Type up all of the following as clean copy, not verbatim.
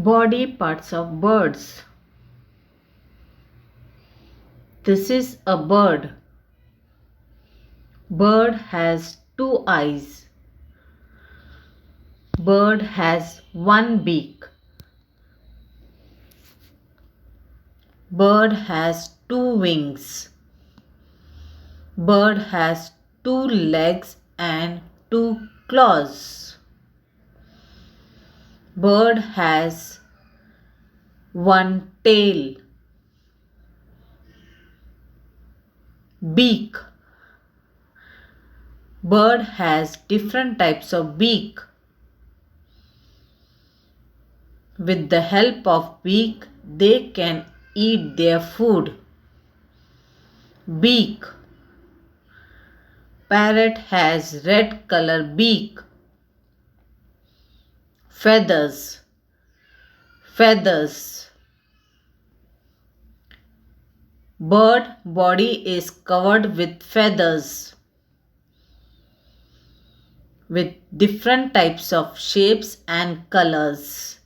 Body parts of birds. This is a bird. Bird has two eyes. Bird has one beak. Bird has two wings. Bird has two legs and two claws. Bird has one tail. Beak. Bird has different types of beak. With the help of beak, they can eat their food. Beak. Parrot has red color beak. Feathers. Feathers. Bird body is covered with feathers with different types of shapes and colors.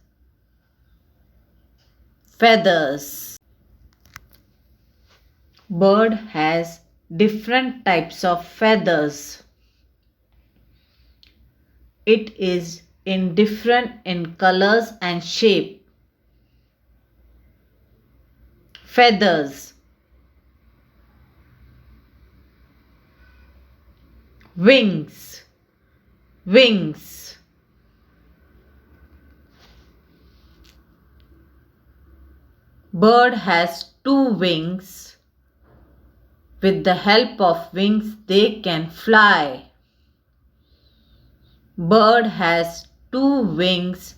Feathers. Bird has different types of feathers. It is different in colors and shape. Feathers. Wings. Wings. Bird has two wings. With the help of wings, they can fly. Bird has two wings,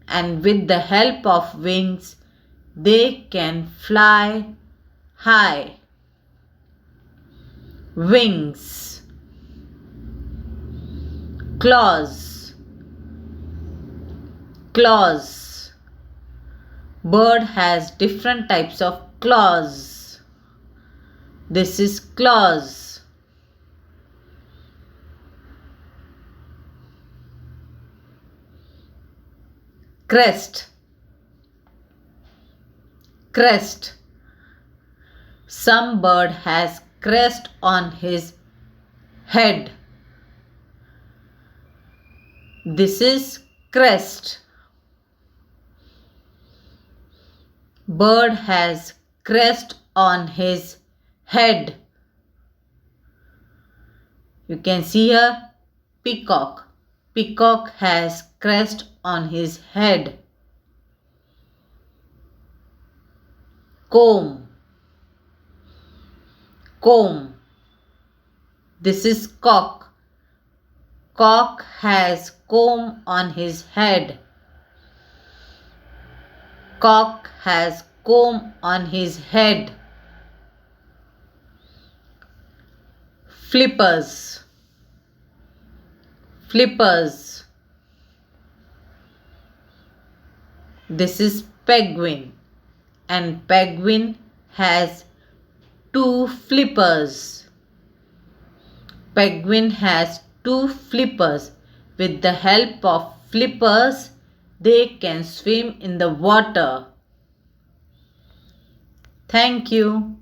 and with the help of wings, they can fly high. Wings. Claws. Claws. Bird has different types of claws. This is claws. Crest. Crest. Some bird has crest on his head. This is crest. Bird has crest on his head. You can see here peacock. Peacock has crest on his head. Comb. Comb. This is cock. Cock has comb on his head. Cock has comb on his head. Flippers. Flippers. This is penguin, and penguin has two flippers. Penguin has two flippers. With the help of flippers, they can swim in the water. Thank you.